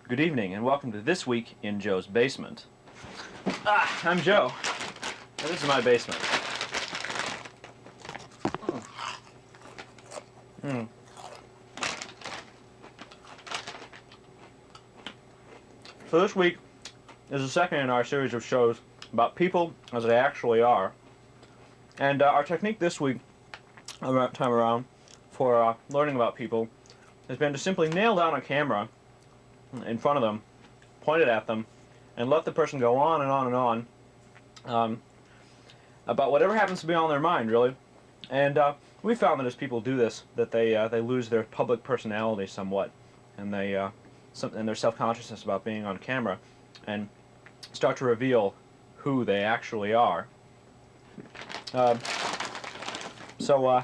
Good evening, and welcome to This Week in Joe's Basement. I'm Joe, and this is my basement. So this week is the second in our series of shows about people as they actually are. And our technique this week, time around, for learning about people has been to simply nail down a camera in front of them, point it at them, and let the person go on and on and on about whatever happens to be on their mind, really. And we found that as people do this, that they lose their public personality somewhat, and and their self-consciousness about being on camera, and start to reveal who they actually are. So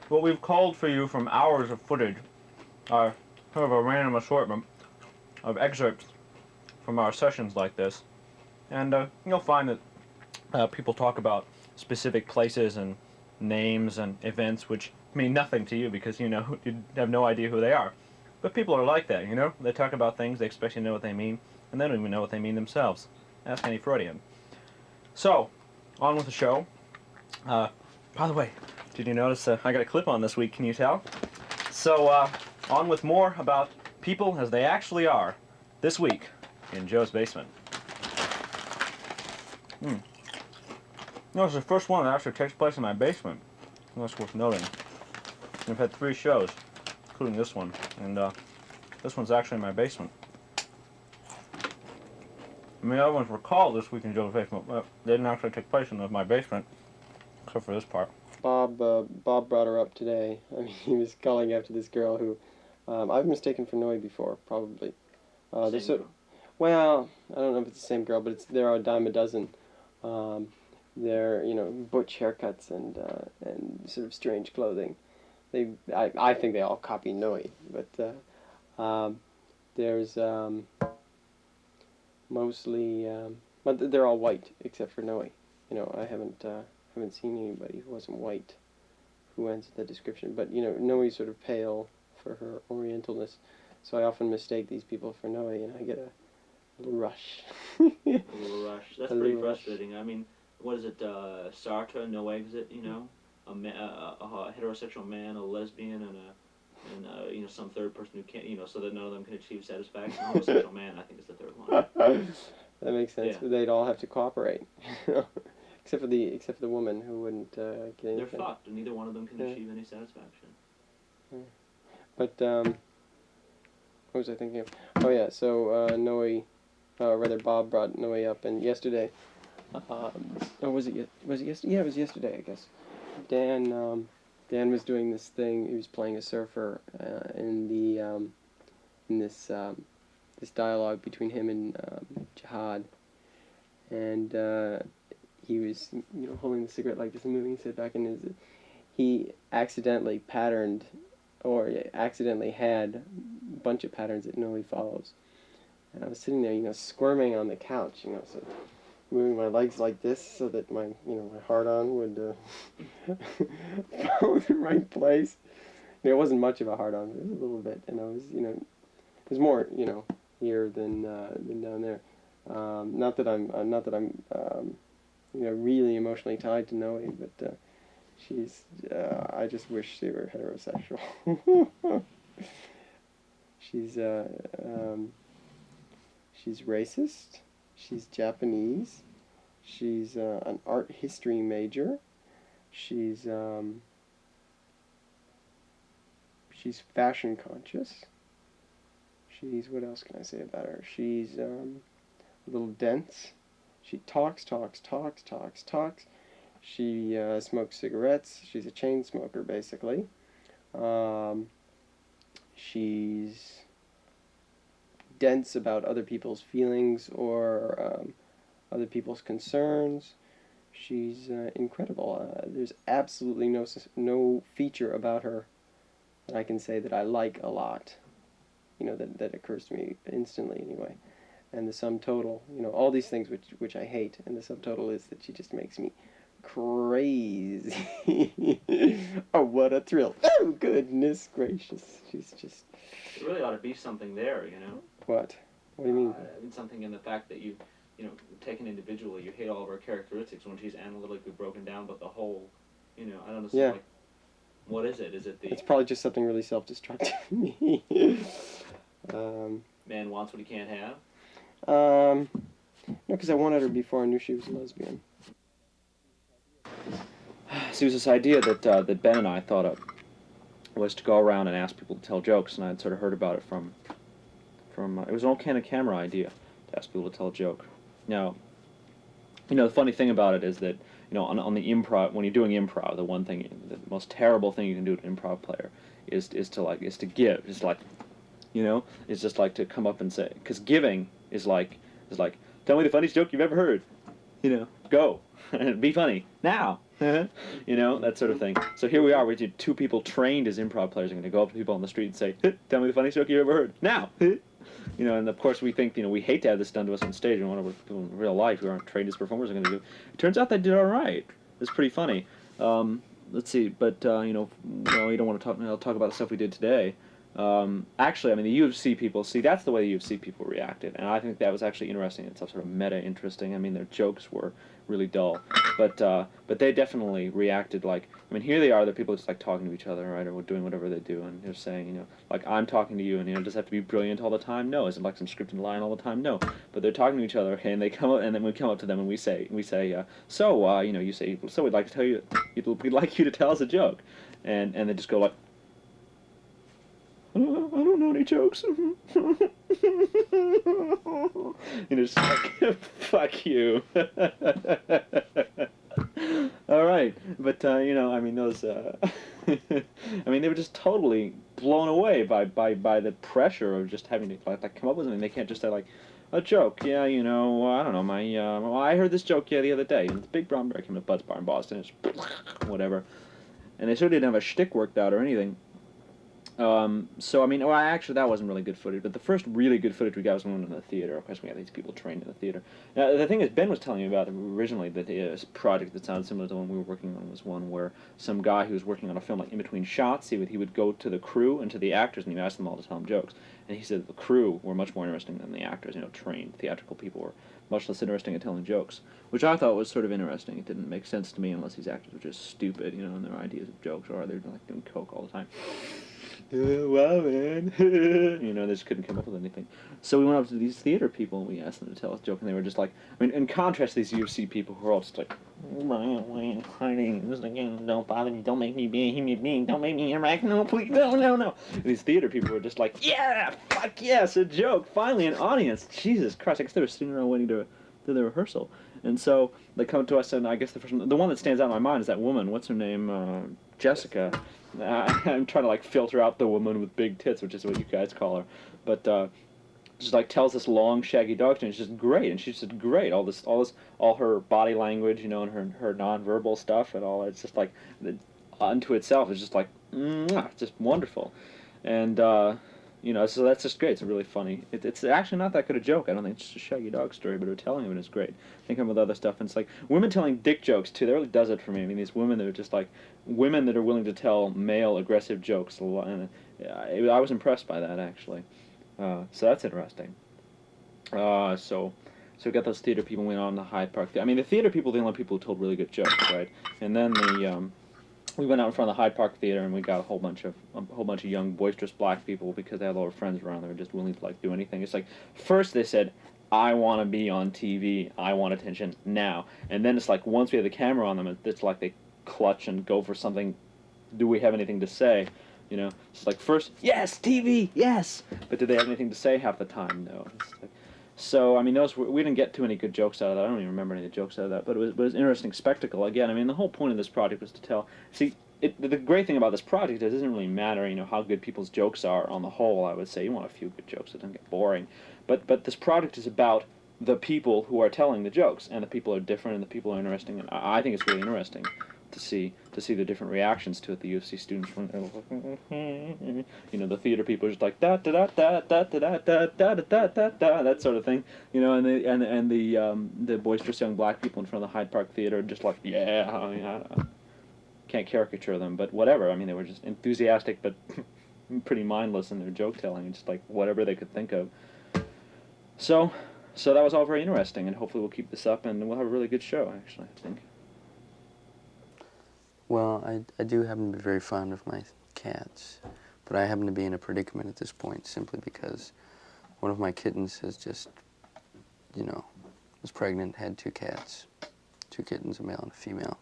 what we've culled for you from hours of footage are sort of a random assortment of excerpts from our sessions like this, and you'll find that people talk about specific places and names and events which mean nothing to you because you have no idea who they are. But people are like that, They talk about things, they expect you to know what they mean, and they don't even know what they mean themselves. Ask any Freudian. So, on with the show. By the way, did you notice I got a clip on this week, can you tell? So, on with more about people as they actually are, this week in Joe's Basement. It's the first one that actually takes place in my basement. That's worth noting. I've had 3 shows, including this one, and this one's actually in my basement. I mean, the other ones were called This Week in Joe's Basement, but they didn't actually take place in my basement, except for this part. Bob brought her up today. I mean, he was calling after this girl who I've mistaken for Noe before, probably. Well, I don't know if it's the same girl, but there are a dime a dozen. They're butch haircuts and sort of strange clothing. I think they all copy Noe, but there's mostly, but they're all white except for Noe. I haven't seen anybody who wasn't white who answered the description. But Noe's sort of pale for her Orientalness, so I often mistake these people for Noe, and I get a little rush. A little rush. That's pretty frustrating. I mean, what is it? Sartre, no exit. A heterosexual man, a lesbian, and some third person who can't. So that none of them can achieve satisfaction. Homosexual man, I think, is the third one. That makes sense. Yeah. They'd all have to cooperate. Except for the woman who wouldn't get anything. They're fucked, and neither one of them can achieve any satisfaction. Yeah. But what was I thinking of? Oh yeah, so Bob brought Noe up, and yesterday, was it yesterday? Yeah, it was yesterday, I guess. Dan was doing this thing. He was playing a surfer in this dialogue between him and Jihad, and he was holding the cigarette like this and moving his head back, and he accidentally patterned, or accidentally had a bunch of patterns that Noe follows. And I was sitting there, squirming on the couch, so moving my legs like this so that my hard-on would follow the right place. It wasn't much of a hard-on, but it was a little bit, and I was, it was more, here than down there. Not that I'm really emotionally tied to Noe, but she's, I just wish she were heterosexual. She's racist. She's Japanese. She's an art history major. She's fashion conscious. What else can I say about her? She's a little dense. She talks. She smokes cigarettes. She's a chain smoker, basically. She's dense about other people's feelings or other people's concerns. She's incredible. There's absolutely no feature about her that I can say that I like a lot. That occurs to me instantly anyway. And the sum total, all these things which I hate, and the sum total is that she just makes me crazy. Oh, what a thrill. Oh, goodness gracious. She's just... There really ought to be something there, What? What do you mean? Something in the fact that taken individually, you hate all of her characteristics when she's analytically broken down, but the whole, I don't know, yeah. Like, what is it? Is it the... It's probably just something really self-destructive in me. Man wants what he can't have? No, because I wanted her before I knew she was a lesbian. So it was this idea that Ben and I thought of, was to go around and ask people to tell jokes, and I had sort of heard about it from it was an old Canon camera idea to ask people to tell a joke. Now, the funny thing about it is that, on the improv, when you're doing improv, the most terrible thing you can do to an improv player is to give. It's like, it's just like to come up and say, because giving is like, tell me the funniest joke you've ever heard. Go. Be funny. Now. That sort of thing. So here we are, we did two people trained as improv players are going to go up to people on the street and say, tell me the funniest joke you've ever heard. Now. And of course we think, we hate to have this done to us on stage, and what people in real life who aren't trained as performers are going to do. It turns out they did all right. It's pretty funny. Let's see, but, you don't want to talk, I'll talk about the stuff we did today. Actually, the UFC people, that's the way the UFC people reacted, and I think that was actually interesting. It's sort of meta interesting. their jokes were really dull, but they definitely reacted like, here they are, the people just like talking to each other, right, or doing whatever they do, and they're saying, like, I'm talking to you, and does it have to be brilliant all the time? No. Is it like some scripted line all the time? No. But they're talking to each other, okay, and they come up, and then we come up to them and we say, you say, so we'd like to tell you, we'd like you to tell us a joke, and they just go like, I don't know any jokes. Just like, fuck you. All right, but those. They were just totally blown away by the pressure of just having to like come up with something. They can't just say like a joke. Yeah, I don't know. I heard this joke the other day. And the big brown bear came to Bud's Bar in Boston. It's whatever, and they sort of didn't have a shtick worked out or anything. Actually, that wasn't really good footage, but the first really good footage we got was when we went in the theater. Of course, we had these people trained in the theater. Now, the thing is, Ben was telling me about originally that this project that sounded similar to the one we were working on was one where some guy who was working on a film, like in between shots, he would go to the crew and to the actors, and he would ask them all to tell him jokes. And he said the crew were much more interesting than the actors. Trained theatrical people were much less interesting at telling jokes, which I thought was sort of interesting. It didn't make sense to me unless these actors were just stupid, in their ideas of jokes, or they're like doing coke all the time. Well, man, they just couldn't come up with anything. So we went up to these theater people and we asked them to tell us a joke, and they were just like, in contrast to these UFC people who are all just like, don't bother me, don't make me be a human being, don't make me interact, no, please, no. And these theater people were just like, yeah, fuck yes, a joke, finally an audience. Jesus Christ, I guess they were sitting around waiting to do the rehearsal. And so they come to us, and I guess the one that stands out in my mind is that woman. What's her name? Jessica. I'm trying to like filter out the woman with big tits, which is what you guys call her. But just like tells this long shaggy dog story. And it's just great, and she's just great. All her body language, and her nonverbal stuff, and all. It's just like unto itself is just like just wonderful, and so that's just great. It's really funny. It's actually not that good a joke. I don't think it's just a shaggy dog story, but her telling of it is great. They come with other stuff, and it's like women telling dick jokes too. That really does it for me. These women that are just like women that are willing to tell male aggressive jokes. And I was impressed by that actually. So that's interesting. So we got those theater people went on the Hyde Park. The theater people, the only people who told really good jokes, right? And then we went out in front of the Hyde Park Theater, and we got a whole bunch of young, boisterous black people because they had a lot of friends around. They were just willing to like do anything. It's like first they said, "I want to be on TV. I want attention now." And then it's like once we have the camera on them, it's like they clutch and go for something. Do we have anything to say? It's like first, yes, TV, yes. But do they have anything to say half the time? No. So, I mean, we didn't get too many good jokes out of that. I don't even remember any of the jokes out of that, but it was an interesting spectacle. Again, I mean, the whole point of this project was to tell. See, the great thing about this project is it doesn't really matter, how good people's jokes are on the whole. I would say you want a few good jokes that don't get boring, but this project is about the people who are telling the jokes, and the people are different, and the people are interesting, and I think it's really interesting to see the different reactions to it. The U of C students from the theater people are just like da da da da da da da da da da da da, that sort of thing, and the boisterous young black people in front of the Hyde Park Theater are just like, yeah, I mean, I can't caricature them, but whatever. I mean, they were just enthusiastic but pretty mindless in their joke telling, and just like whatever they could think of. So that was all very interesting, and hopefully we'll keep this up, and we'll have a really good show, actually, I think. Well, I do happen to be very fond of my cats, but I happen to be in a predicament at this point simply because one of my kittens has just, was pregnant, had 2 cats, 2 kittens, a male and a female,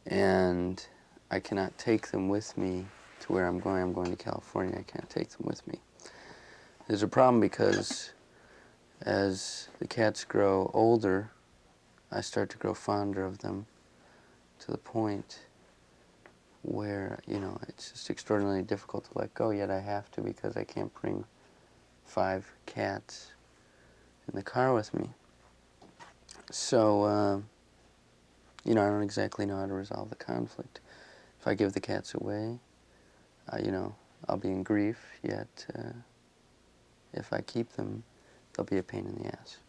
and I cannot take them with me to where I'm going. I'm going to California. I can't take them with me. There's a problem because as the cats grow older, I start to grow fonder of them, to the point where, it's just extraordinarily difficult to let go, yet I have to because I can't bring 5 cats in the car with me. So, I don't exactly know how to resolve the conflict. If I give the cats away, I'll be in grief, yet if I keep them, they'll be a pain in the ass.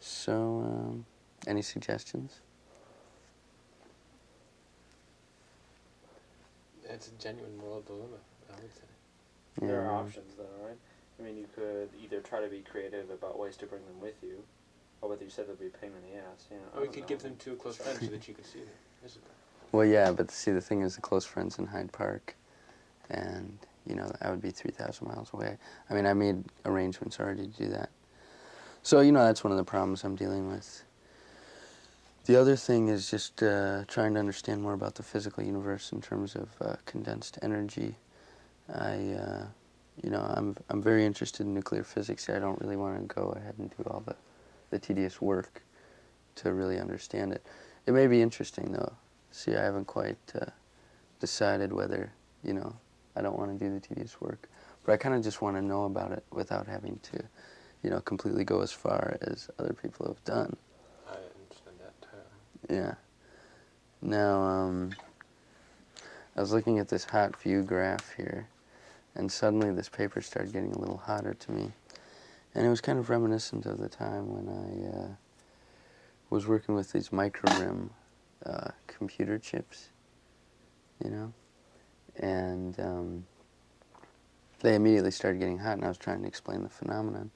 So, any suggestions? It's a genuine moral dilemma, I would say. Yeah. There are options, though, right? I mean, you could either try to be creative about ways to bring them with you, or whether you said they'd be a pain in the ass. Or you could give them to a close friend so that you could see them. Visit them. Well, yeah, but see, the thing is, the close friends in Hyde Park, and, I would be 3,000 miles away. I mean, I made arrangements already to do that. So, that's one of the problems I'm dealing with. The other thing is just trying to understand more about the physical universe in terms of condensed energy. I'm very interested in nuclear physics. I don't really want to go ahead and do all the tedious work to really understand it. It may be interesting, though. See, I haven't quite decided whether, I don't want to do the tedious work. But I kind of just want to know about it without having to, completely go as far as other people have done. I understand that too. Yeah. Now, I was looking at this hot view graph here, and suddenly this paper started getting a little hotter to me. And it was kind of reminiscent of the time when I was working with these micro-rim computer chips, and they immediately started getting hot, and I was trying to explain the phenomenon,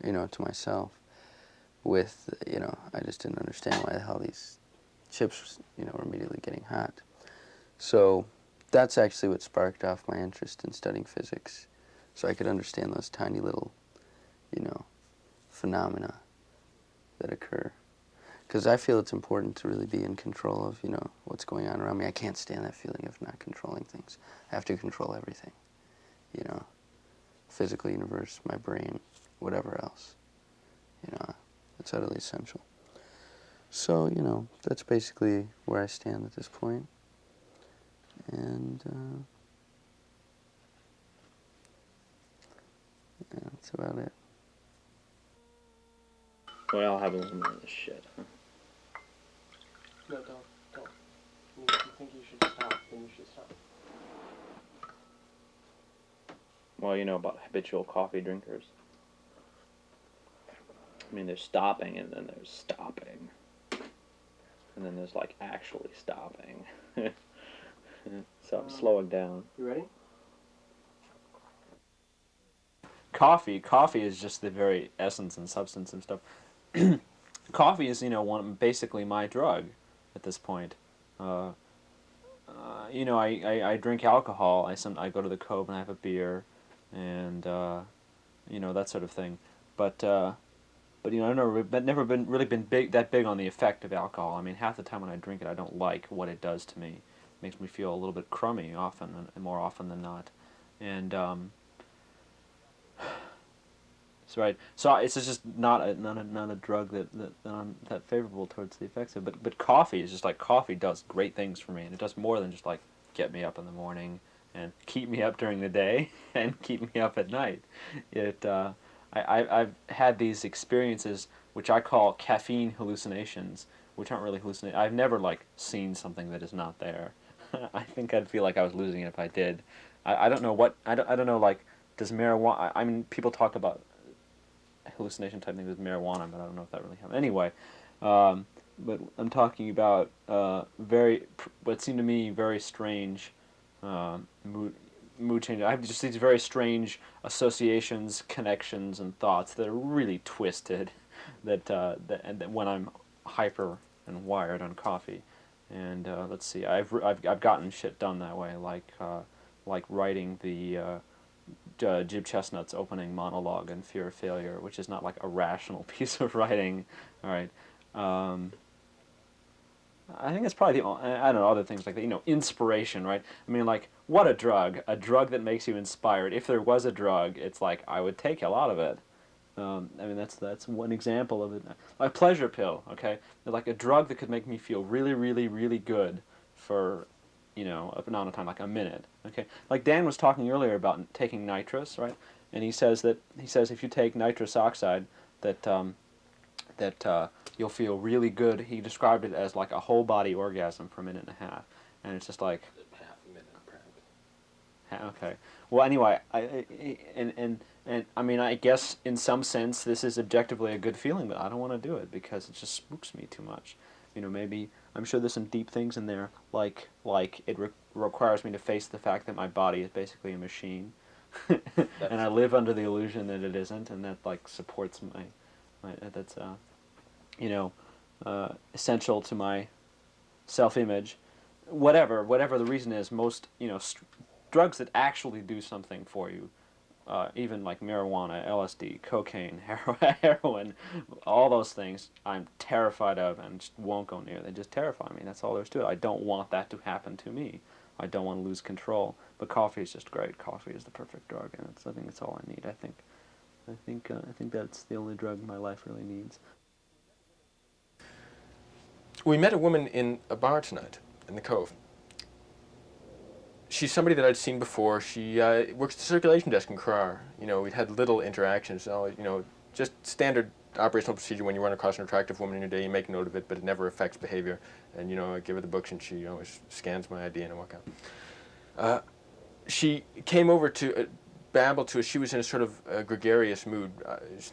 to myself with, I just didn't understand why the hell these chips, were immediately getting hot. So that's actually what sparked off my interest in studying physics, so I could understand those tiny little, phenomena that occur. Because I feel it's important to really be in control of, what's going on around me. I can't stand that feeling of not controlling things. I have to control everything, physical universe, my brain, whatever else. It's utterly essential. So, that's basically where I stand at this point. And, yeah, that's about it. Well, I'll have a little more of this shit, huh? No, don't. If you think you should stop, then you should stop. Well, about habitual coffee drinkers. I mean, there's stopping, and then there's stopping. And then there's, actually stopping. So I'm slowing down. You ready? Coffee is just the very essence and substance and stuff. Coffee is, basically my drug at this point. I drink alcohol. I go to the Cove and I have a beer, and that sort of thing. But I've never been really that big on the effect of alcohol. I mean, half the time when I drink it, I don't like what it does to me. It makes me feel a little bit crummy more often than not, and right? So it's just not a drug that I'm that favorable towards the effects of. But coffee is just like coffee does great things for me, and it does more than just like get me up in the morning and keep me up during the day and keep me up at night. I've had these experiences which I call caffeine hallucinations, which aren't really hallucinations. I've never like seen something that is not there. I think I'd feel like I was losing it if I did. I don't know what I don't know, like, does marijuana. I mean, people talk about hallucination type things with marijuana, but I don't know if that really happens. Anyway, but I'm talking about what seemed to me very strange mood changes. I have just these very strange associations, connections, and thoughts that are really twisted. That when I'm hyper and wired on coffee, and let's see, I've gotten shit done that way, like writing the Jib Chestnut's opening monologue in Fear of Failure, which is not like a rational piece of writing. All right. I think it's probably I don't know, other things like that, inspiration, right? I mean, like, what a drug that makes you inspired. If there was a drug, it's like, I would take a lot of it. I mean, that's one example of it. A pleasure pill, okay? Like a drug that could make me feel really, really, really good for, a amount of time, like a minute, okay? Like Dan was talking earlier about taking nitrous, right? And he says if you take nitrous oxide, that you'll feel really good. He described it as like a whole body orgasm for a minute and a half, and it's just like Half a minute, perhaps. okay. Well, anyway, and I mean, I guess in some sense this is objectively a good feeling, but I don't want to do it because it just spooks me too much. Maybe I'm sure there's some deep things in there, like it requires me to face the fact that my body is basically a machine, and I live under the illusion that it isn't, and that like supports that's essential to my self-image. Whatever the reason is, most drugs that actually do something for you, even like marijuana, LSD, cocaine, heroin, all those things, I'm terrified of and just won't go near. They just terrify me. That's all there is to it. I don't want that to happen to me. I don't want to lose control. But coffee is just great. Coffee is the perfect drug, and I think that's all I need. I think that's the only drug my life really needs. We met a woman in a bar tonight in the Cove. She's somebody that I'd seen before. She works at the circulation desk in Carrar. We'd had little interactions. Just standard operational procedure. When you run across an attractive woman in your day, you make note of it, but it never affects behavior. And I give her the books, and she always scans my ID, and I walk out. She came over to babble to us. She was in a sort of gregarious mood,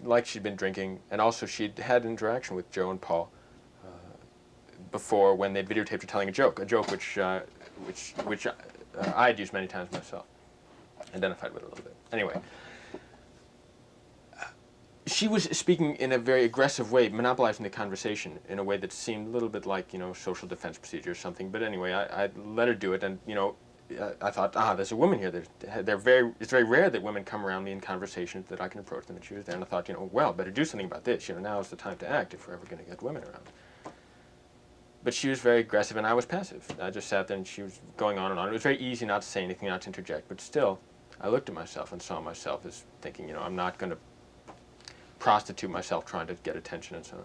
like she'd been drinking, and also she'd had an interaction with Joe and Paul before, when they'd videotaped her telling a joke which I'd used many times myself, identified with it a little bit. Anyway, she was speaking in a very aggressive way, monopolizing the conversation in a way that seemed a little bit like, social defense procedure or something. But anyway, I let her do it, and, I thought, there's a woman here. It's very rare that women come around me in conversations that I can approach them, and she was there, and I thought, well, better do something about this. Now is the time to act if we're ever going to get women around. But she was very aggressive, and I was passive. I just sat there, and she was going on and on. It was very easy not to say anything, not to interject, but still, I looked at myself and saw myself as thinking, I'm not going to prostitute myself trying to get attention and so on.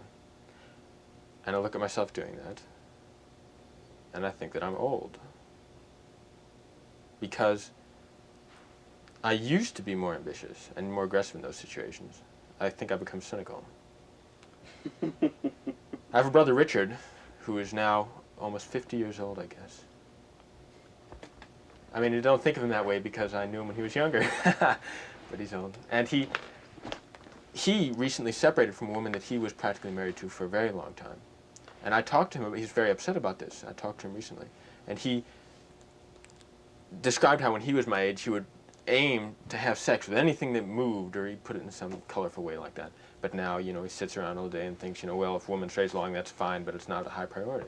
And I look at myself doing that, and I think that I'm old. Because I used to be more ambitious and more aggressive in those situations. I think I've become cynical. I have a brother, Richard, who is now almost 50 years old, I guess. I mean, you don't think of him that way because I knew him when he was younger, but he's old. And he recently separated from a woman that he was practically married to for a very long time. And I talked to him, he's very upset about this. I talked to him recently. And he described how when he was my age, he would aim to have sex with anything that moved, or he'd put it in some colorful way like that. But now, he sits around all day and thinks, well, if a woman stays long, that's fine, but it's not a high priority.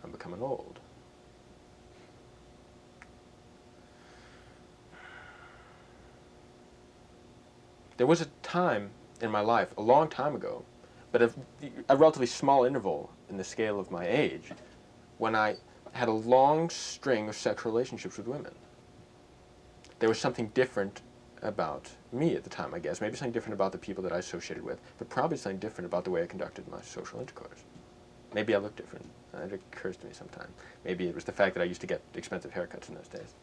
I'm becoming old. There was a time in my life, a long time ago, but a relatively small interval in the scale of my age, when I had a long string of sexual relationships with women. There was something different about me at the time, I guess. Maybe something different about the people that I associated with, but probably something different about the way I conducted my social intercourse. Maybe I looked different. It occurs to me sometime. Maybe it was the fact that I used to get expensive haircuts in those days.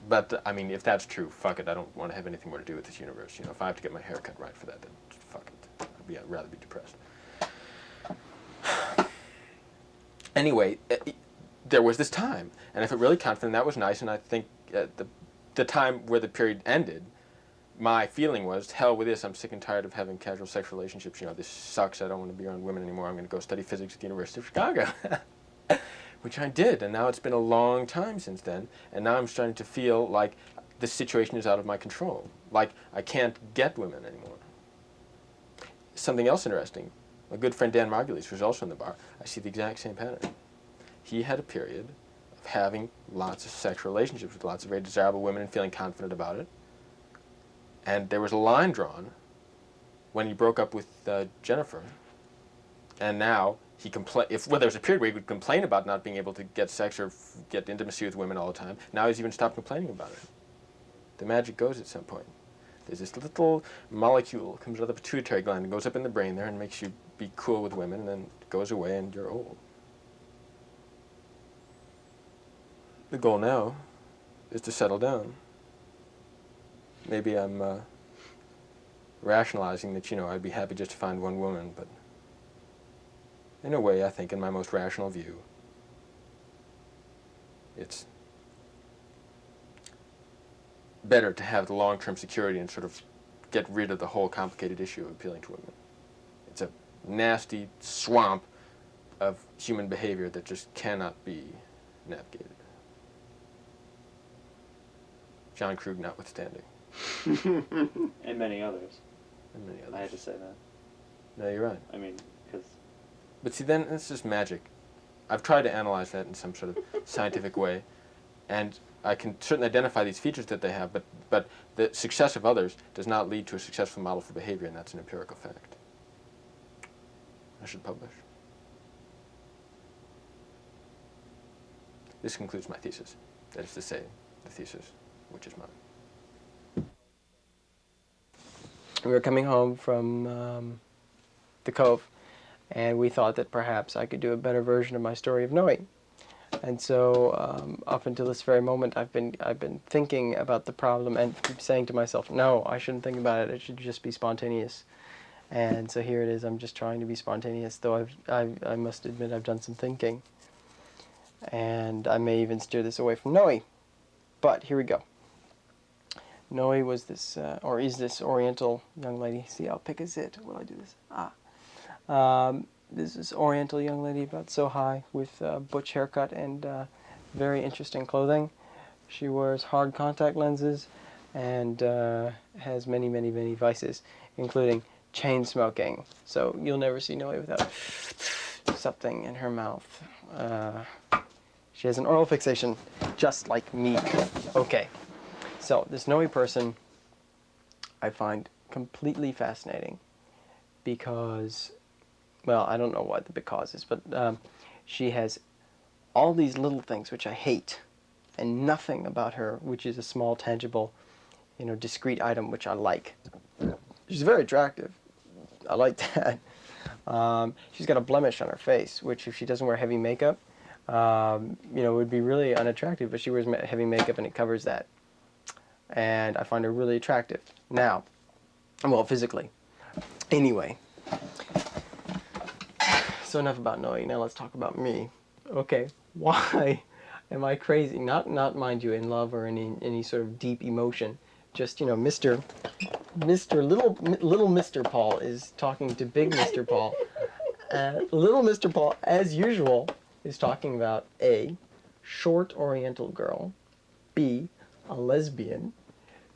But, I mean, if that's true, fuck it. I don't want to have anything more to do with this universe. You know, if I have to get my hair cut right for that, then fuck it. I'd rather be depressed. Anyway, there was this time, and I felt really confident. That was nice, and I think the time where the period ended, my feeling was, hell with this. I'm sick and tired of having casual sexual relationships. You know, this sucks. I don't want to be around women anymore. I'm going to go study physics at the University of Chicago. Which I did, and now it's been a long time since then, and now I'm starting to feel like this situation is out of my control. Like I can't get women anymore. Something else interesting, my good friend Dan Margulies, who's also in the bar, I see the exact same pattern. He had a period of having lots of sexual relationships with lots of very desirable women and feeling confident about it. And there was a line drawn when he broke up with Jennifer, and now he there was a period where he would complain about not being able to get sex or get intimacy with women all the time. Now he's even stopped complaining about it. The magic goes at some point. There's this little molecule comes out of the pituitary gland and goes up in the brain there and makes you be cool with women, and then it goes away and you're old. The goal now is to settle down. Maybe I'm rationalizing that, you know, I'd be happy just to find one woman, but in a way, I think, in my most rational view, it's better to have the long-term security and sort of get rid of the whole complicated issue of appealing to women. It's a nasty swamp of human behavior that just cannot be navigated. John Krug notwithstanding. And many others. And many others. I had to say that. No, you're right. I mean, because... But see, then it's just magic. I've tried to analyze that in some sort of scientific way, and I can certainly identify these features that they have, but the success of others does not lead to a successful model for behavior, and that's an empirical fact. I should publish. This concludes my thesis. That is to say, the thesis, which is mine. We were coming home from the Cove, and we thought that perhaps I could do a better version of my story of Noe. And so up until this very moment, I've been thinking about the problem and keep saying to myself, no, I shouldn't think about it. It should just be spontaneous. And so here it is. I'm just trying to be spontaneous, though I must admit I've done some thinking. And I may even steer this away from Noe. But here we go. Noe was this, or is this Oriental young lady. See how pick is it? Will I do this? This is Oriental young lady, about so high, with a butch haircut and very interesting clothing. She wears hard contact lenses and has many, many, many vices, including chain smoking. So you'll never see Noe without something in her mouth. She has an oral fixation, just like me. Okay, so this Noe person I find completely fascinating because, well, I don't know what the because is, but she has all these little things which I hate, and nothing about her which is a small, tangible, discrete item which I like. She's very attractive. I like that. She's got a blemish on her face, which if she doesn't wear heavy makeup, would be really unattractive, but she wears heavy makeup and it covers that. And I find her really attractive. Now, well, physically. Anyway. So enough about Noe. Now let's talk about me. Okay, why am I crazy? Not mind you, in love or any sort of deep emotion. Just, little Mr. Paul is talking to big Mr. Paul. Little Mr. Paul, as usual, is talking about A, short Oriental girl, B, a lesbian,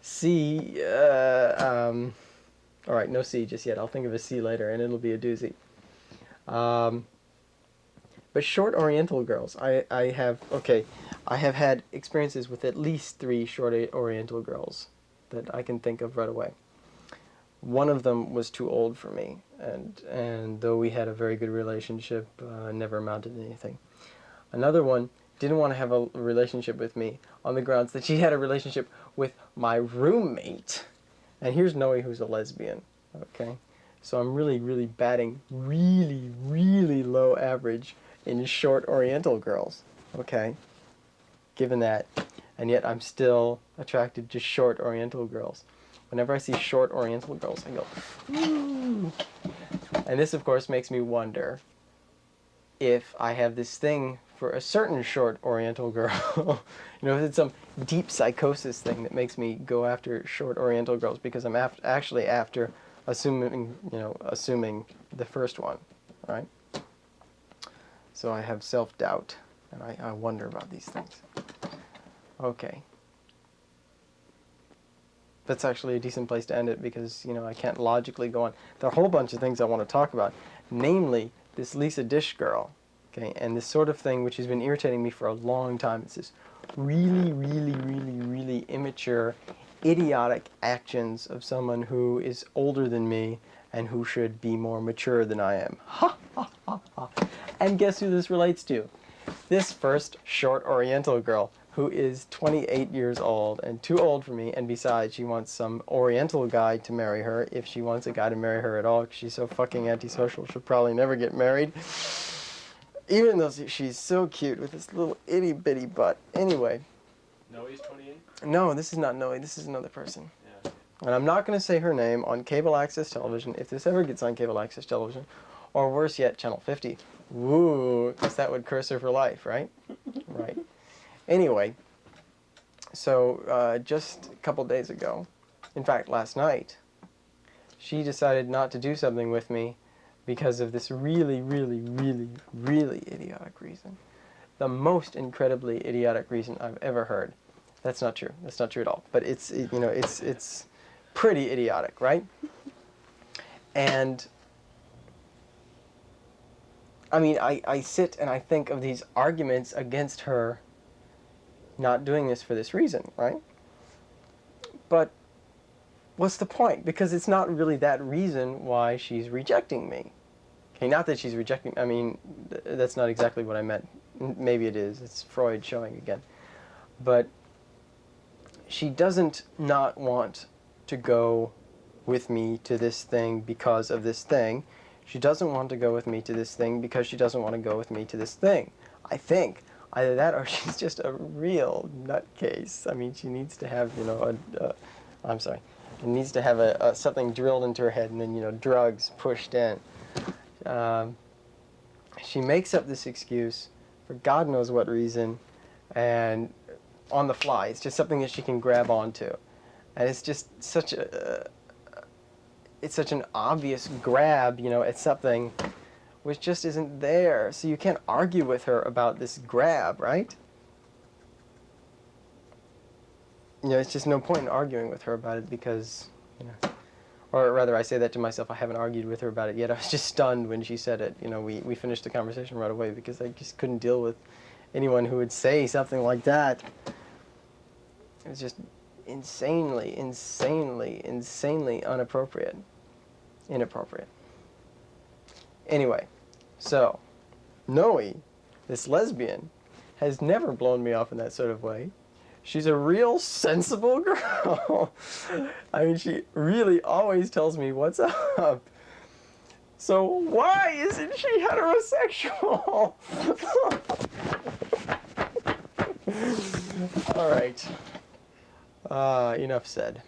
C, all right, no C just yet. I'll think of a C later, and it'll be a doozy. But short Oriental girls, I have had experiences with at least 3 short Oriental girls that I can think of right away. One of them was too old for me, and though we had a very good relationship, never amounted to anything. Another one didn't want to have a relationship with me on the grounds that she had a relationship with my roommate. And here's Noe, who's a lesbian, okay? So I'm really, really batting really, really low average in short Oriental girls, okay? Given that. And yet I'm still attracted to short Oriental girls. Whenever I see short Oriental girls, I go, ooh. And this, of course, makes me wonder if I have this thing for a certain short Oriental girl. You know, if it's some deep psychosis thing that makes me go after short Oriental girls because I'm actually after assuming the first one, right? So I have self-doubt, and I wonder about these things. Okay. That's actually a decent place to end it because, you know, I can't logically go on. There are a whole bunch of things I want to talk about, namely this Lisa Dish girl, okay, and this sort of thing which has been irritating me for a long time. It's this really, really, really, really immature, idiotic actions of someone who is older than me and who should be more mature than I am. Ha, ha, ha, ha. And guess who this relates to? This first short Oriental girl who is 28 years old and too old for me, and besides, she wants some Oriental guy to marry her, if she wants a guy to marry her at all, because she's so fucking antisocial, she'll probably never get married. Even though she's so cute with this little itty-bitty butt. Anyway. Noe's 28? No, this is not Noe, this is another person. Yeah. And I'm not going to say her name on cable access television, if this ever gets on cable access television, or worse yet, Channel 50. Woo, because that would curse her for life, right? Right. Anyway, so just a couple days ago, in fact last night, she decided not to do something with me because of this really, really, really, really idiotic reason. The most incredibly idiotic reason I've ever heard. That's not true. That's not true at all. But it's pretty idiotic, right? And I mean, I sit and I think of these arguments against her not doing this for this reason, right? But what's the point? Because it's not really that reason why she's rejecting me. Okay, not that she's rejecting, I mean, that's not exactly what I meant. Maybe it is. It's Freud showing again. But she doesn't not want to go with me to this thing because of this thing. She doesn't want to go with me to this thing because she doesn't want to go with me to this thing. I think. Either that or she's just a real nutcase. I mean, she needs to have, I'm sorry. She needs to have something drilled into her head and then, drugs pushed in. She makes up this excuse for God knows what reason, and on the fly. It's just something that she can grab onto. And it's just such an obvious grab, at something which just isn't there. So you can't argue with her about this grab, right? It's just no point in arguing with her about it because, or rather I say that to myself, I haven't argued with her about it yet. I was just stunned when she said it. We finished the conversation right away because I just couldn't deal with anyone who would say something like that. It was just insanely inappropriate. Anyway, so, Noe, this lesbian, has never blown me off in that sort of way. She's a real sensible girl. I mean, she really always tells me what's up. So why isn't she heterosexual? All right. Enough said.